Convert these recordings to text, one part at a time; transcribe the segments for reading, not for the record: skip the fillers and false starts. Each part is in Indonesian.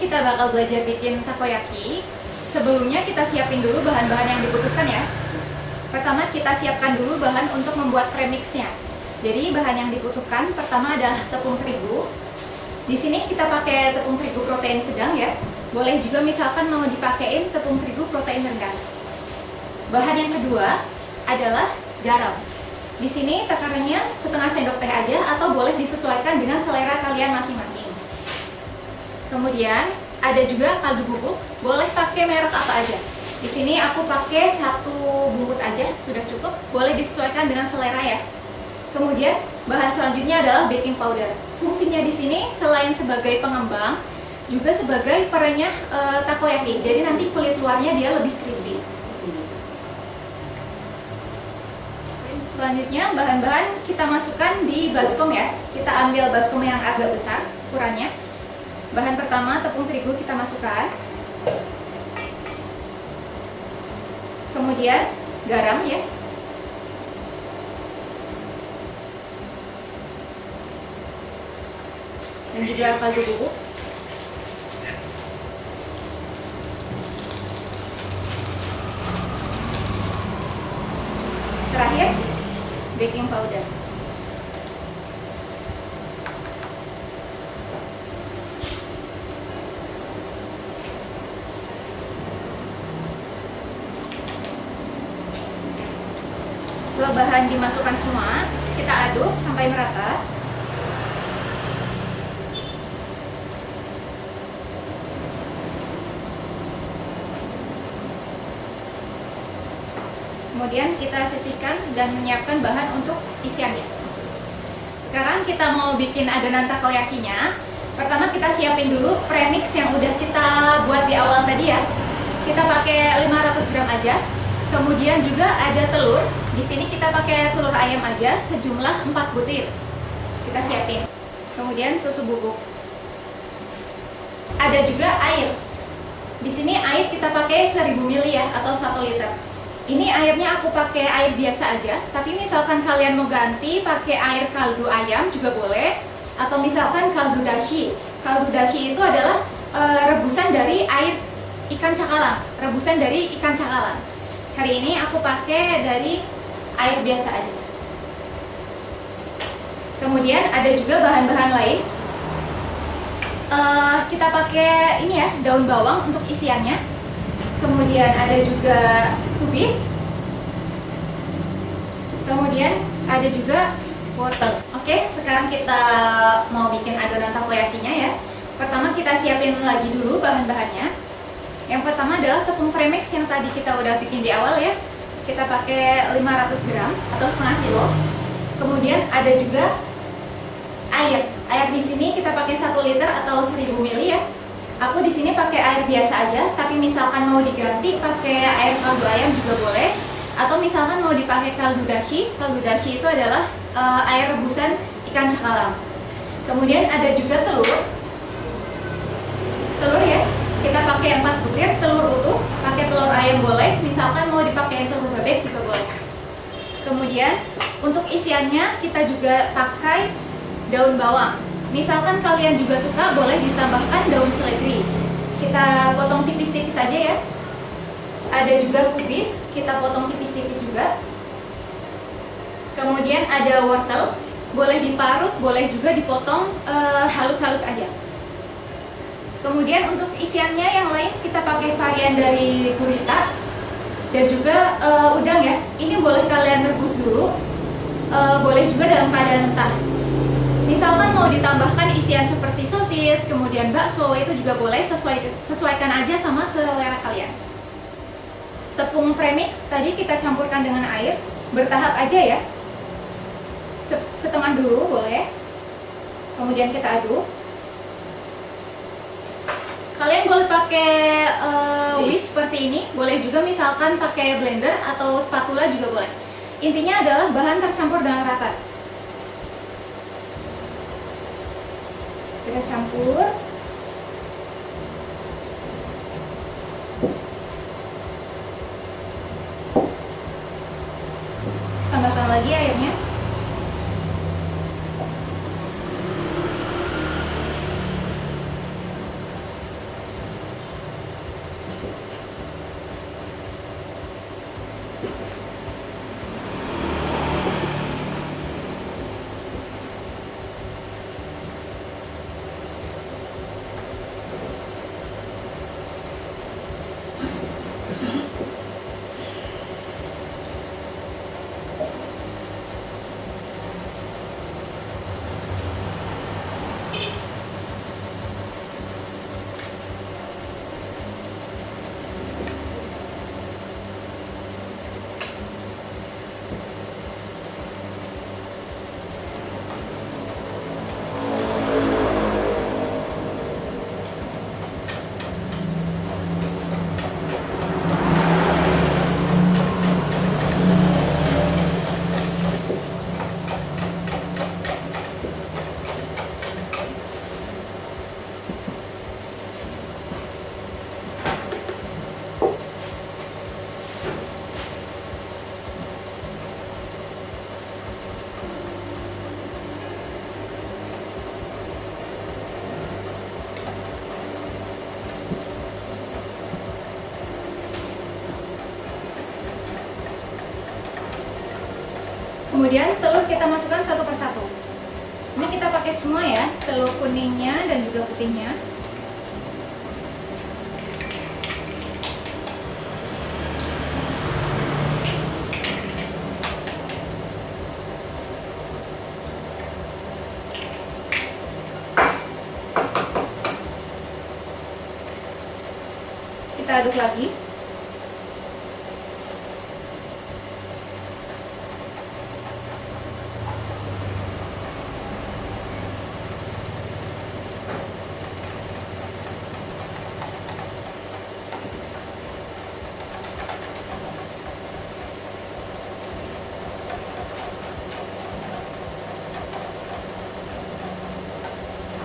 kita bakal belajar bikin takoyaki. Sebelumnya kita siapin dulu bahan-bahan yang dibutuhkan ya. Pertama kita siapkan dulu bahan untuk membuat premixnya. Jadi bahan yang dibutuhkan pertama adalah tepung terigu. Di sini kita pakai tepung terigu protein sedang ya. Boleh juga misalkan mau dipakein tepung terigu protein rendah. Bahan yang kedua adalah garam. Di sini takarannya setengah sendok teh aja atau boleh disesuaikan dengan selera kalian masing-masing. Kemudian ada juga kaldu bubuk, boleh pakai merek apa aja. Di sini aku pakai 1 bungkus aja, sudah cukup. Boleh disesuaikan dengan selera ya. Kemudian bahan selanjutnya adalah baking powder. Fungsinya di sini selain sebagai pengembang, juga sebagai perenyah takoyaki. Jadi nanti kulit luarnya dia lebih crispy. Selanjutnya bahan-bahan kita masukkan di baskom ya. Kita ambil baskom yang agak besar ukurannya. Bahan pertama tepung terigu kita masukkan. Kemudian garam ya. Dan juga kaldu bubuk. Terakhir baking powder. Setelah bahan dimasukkan semua, kita aduk sampai merata. Kemudian kita sisihkan dan menyiapkan bahan untuk isiannya. Sekarang kita mau bikin adonan takoyakinya. Pertama kita siapin dulu premix yang udah kita buat di awal tadi ya. Kita pakai 500 gram aja. Kemudian juga ada telur. Di sini kita pakai telur ayam aja sejumlah 4 butir. Kita siapin. Kemudian susu bubuk. Ada juga air. Di sini air kita pakai 1000 ml ya atau 1 liter. Ini airnya aku pakai air biasa aja, tapi misalkan kalian mau ganti pakai air kaldu ayam juga boleh, atau misalkan kaldu dashi. Kaldu dashi itu adalah rebusan dari air ikan cakalang, rebusan dari ikan cakalang. Hari ini aku pakai dari air biasa aja. Kemudian ada juga bahan-bahan lain. Kita pakai ini ya, daun bawang untuk isiannya. Kemudian ada juga kubis. Kemudian ada juga wortel. Oke, sekarang kita mau bikin adonan takoyakinya ya. Pertama kita siapin lagi dulu bahan-bahannya. Yang pertama adalah tepung premix yang tadi kita udah bikin di awal ya. Kita pakai 500 gram atau setengah kilo. Kemudian ada juga air. Air di sini kita pakai 1 liter atau 1000 ml ya. Aku di sini pakai air biasa aja, tapi misalkan mau diganti pakai air kaldu ayam juga boleh, atau misalkan mau dipakai kaldu dashi. Kaldu dashi itu adalah air rebusan ikan cakalang. Kemudian ada juga telur. Telur ya, kita pakai 4 butir telur utuh, pakai telur ayam boleh, misalkan mau dipakai telur bebek juga boleh. Kemudian untuk isiannya kita juga pakai daun bawang. Misalkan kalian juga suka, boleh ditambahkan daun seledri. Kita potong tipis-tipis aja ya. Ada juga kubis, kita potong tipis-tipis juga. Kemudian ada wortel, boleh diparut, boleh juga dipotong halus-halus aja. Kemudian untuk isiannya yang lain kita pakai varian dari gurita dan juga udang ya. Ini boleh kalian rebus dulu, boleh juga dalam keadaan mentah. Misalkan mau ditambahkan isian seperti sosis, kemudian bakso, itu juga boleh, sesuaikan aja sama selera kalian. Tepung premix tadi kita campurkan dengan air, bertahap aja ya. Setengah dulu boleh. Kemudian kita aduk. Kalian boleh pakai whisk seperti ini, boleh juga misalkan pakai blender atau spatula juga boleh. Intinya adalah bahan tercampur dengan rata. Kita campur. Tambahkan lagi airnya. Kemudian telur kita masukkan satu persatu. Ini kita pakai semua ya, telur kuningnya dan juga putihnya. Kita aduk lagi.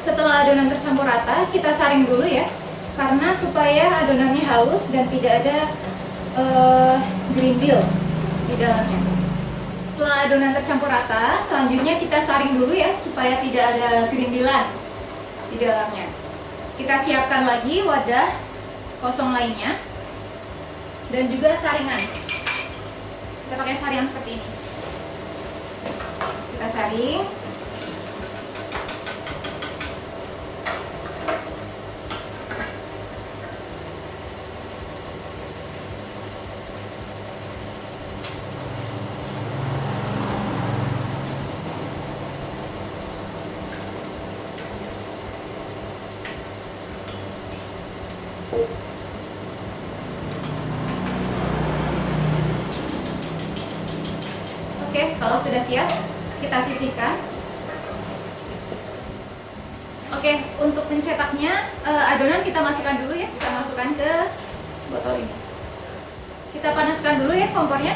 Setelah adonan tercampur rata, kita saring dulu ya, karena supaya adonannya halus dan tidak ada gerindil di dalamnya. Setelah adonan tercampur rata, selanjutnya kita saring dulu ya, supaya tidak ada gerindilan di dalamnya. Kita siapkan lagi wadah kosong lainnya dan juga saringan. Kita pakai saringan seperti ini. Kita saring. Oke, kalau sudah siap, kita sisihkan. Oke, untuk mencetaknya, adonan kita masukkan dulu ya. Kita masukkan ke botol ini. Kita panaskan dulu ya kompornya.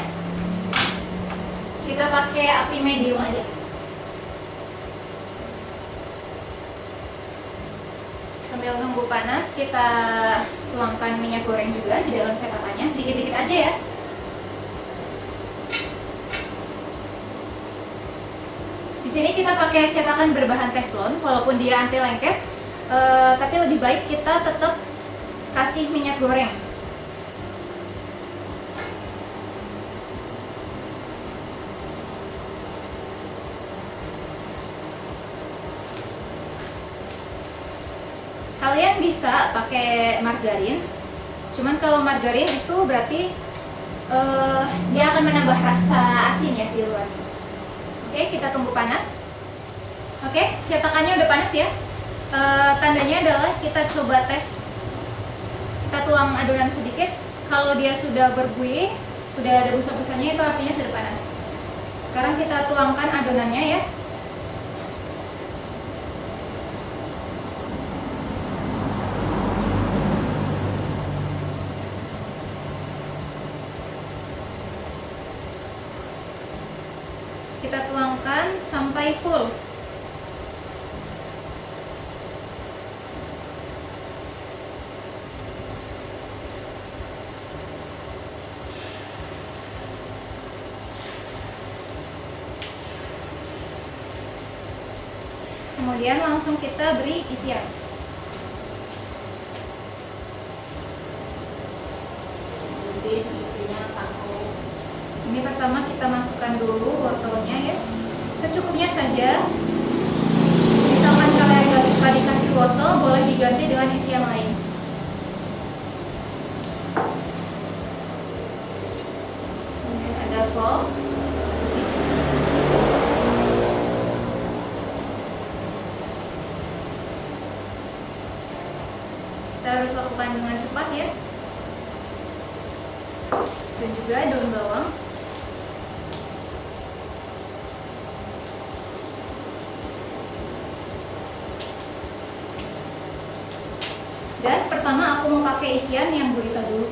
Kita pakai api medium aja. Sambil nunggu panas, kita tuangkan minyak goreng juga di dalam cetakannya. Dikit-dikit aja ya. Di sini kita pakai cetakan berbahan teflon, walaupun dia anti lengket, tapi lebih baik kita tetap kasih minyak goreng. Kalian bisa pakai margarin, cuman kalau margarin itu berarti dia akan menambah rasa asin ya di luar. Oke, kita tunggu panas. Oke, cetakannya udah panas ya. Tandanya adalah kita coba tes. Kita tuang adonan sedikit. Kalau dia sudah berbuih, sudah ada busa-busanya, itu artinya sudah panas. Sekarang kita tuangkan adonannya ya. Kita tuangkan sampai full. Kemudian langsung kita beri isian. Ini pertama kita masukkan dulu wortelnya ya, secukupnya saja. Misalkan kalian gak suka dikasih wortel, boleh diganti dengan isian lain. Kemudian ada kol. Kita harus lakukan dengan cepat ya. Dan juga daun bawang. Dan pertama aku mau pakai isian yang gurita dulu.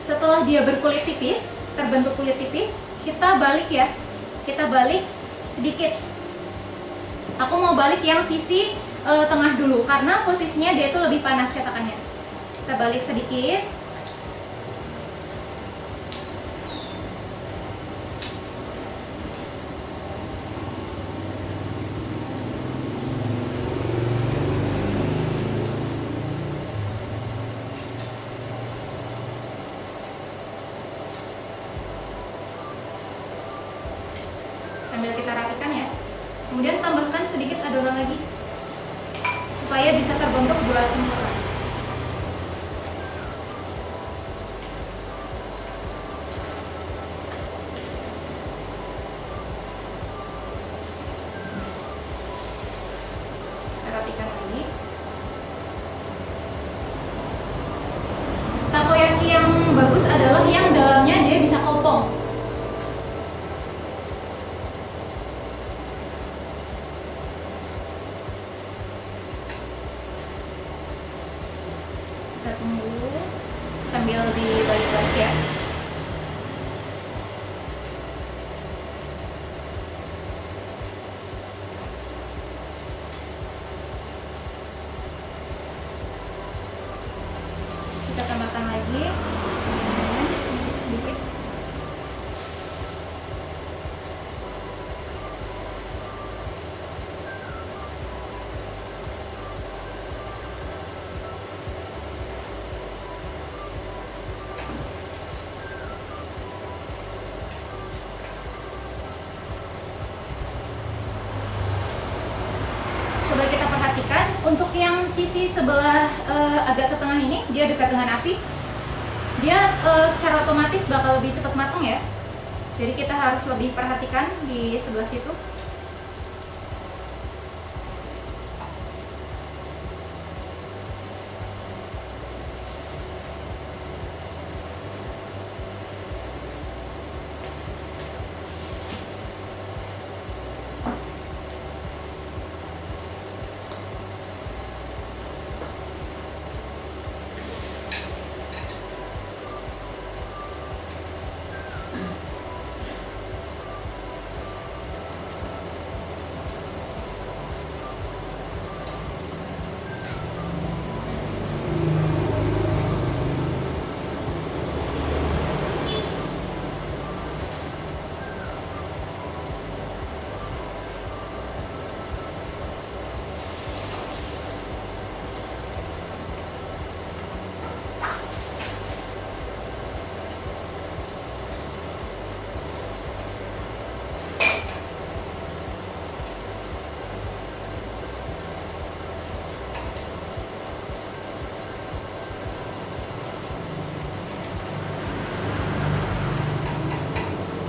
Setelah dia berkulit tipis, terbentuk kulit tipis, kita balik ya. Kita balik sedikit. Aku mau balik yang sisi tengah dulu karena posisinya dia itu lebih panas cetakannya. Kita balik sedikit. Kemudian tambahkan sedikit adonan lagi supaya bisa terbentuk bulat sempurna. Rapikan lagi. Takoyaki yang bagus adalah yang dalamnya dia bisa kopong. Kita tunggu sambil dibalik-balik ya. Kita tambahkan lagi sedikit. Coba kita perhatikan untuk yang sisi sebelah agak ke tengah ini, dia dekat dengan api, dia secara otomatis bakal lebih cepat matang ya. Jadi kita harus lebih perhatikan di sebelah situ.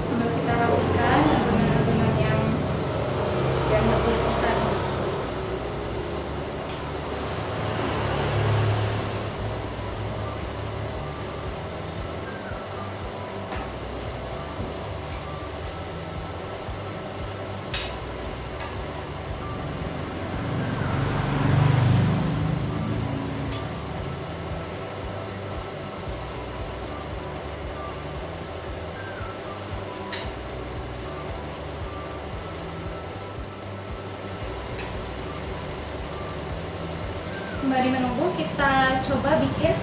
Sambil kita rapikan adonan-adonan yang berbentuk tadi. Sembari menunggu, kita coba bikin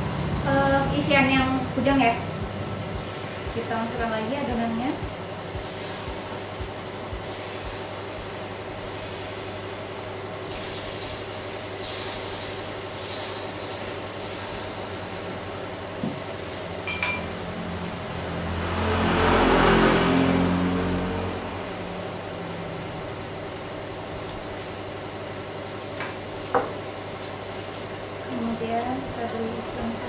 isian yang udang ya. Kita masukkan lagi adonannya. Kemudian kita beri saus.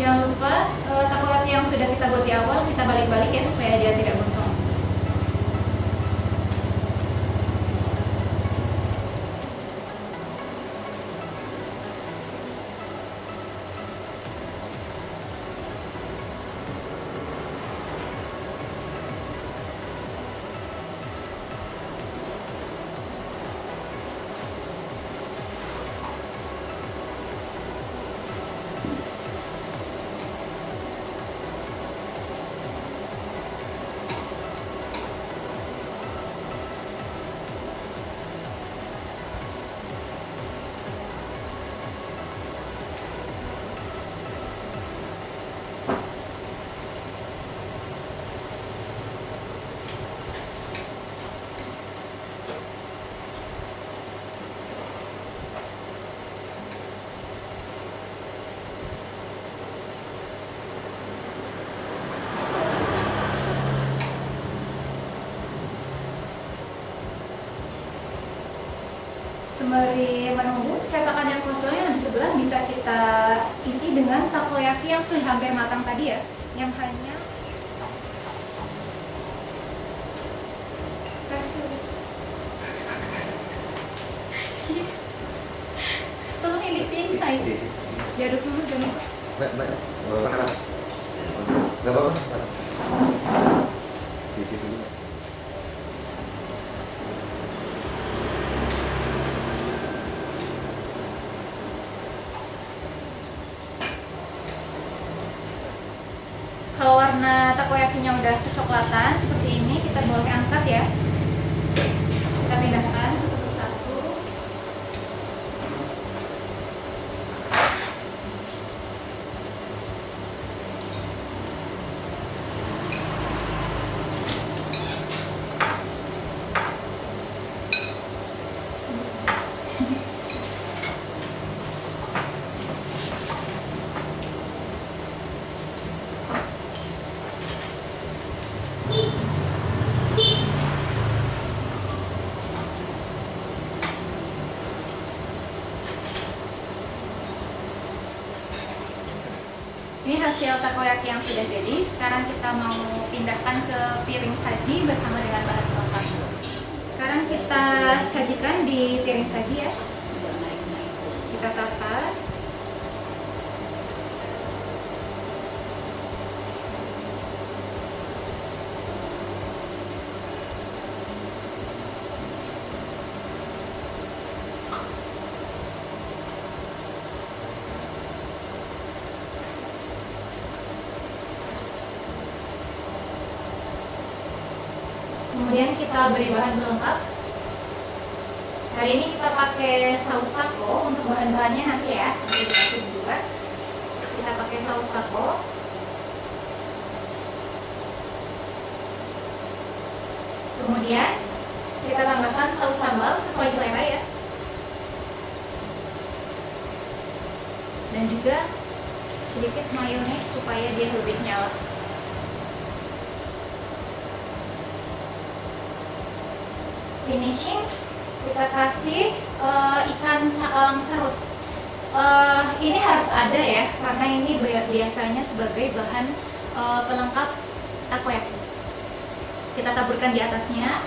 Jangan lupa takoyaki yang sudah kita buat di awal kita balik-balik ya supaya dia tidak gosong. Sembari menunggu, cetakan yang kosong yang di sebelah bisa kita isi dengan takoyaki yang sudah hampir matang tadi ya, yang hanya tolong ini sini saya diaduk dulu jangan lupa. Mbak, nggak apa-apa. Di situ. Kalau warna takoyakinya udah kecoklatan seperti ini, kita boleh angkat ya. Kita pindahkan satu persatu. Ini hasil takoyaki yang sudah jadi. Sekarang kita mau pindahkan ke piring saji bersama dengan bahan pelengkap. Sekarang kita sajikan di piring saji ya. Kita tata. Kemudian kita beri bahan pelengkap. Hari ini kita pakai saus taco untuk bahan-bahannya nanti ya. Nanti dikasih juga. Kita pakai saus taco. Kemudian kita tambahkan saus sambal sesuai selera ya. Dan juga sedikit mayones supaya dia lebih nyala. Finishing, kita kasih ikan cakalang serut. Ini harus ada ya, karena ini biasanya sebagai bahan pelengkap takoyaki. Kita taburkan di atasnya.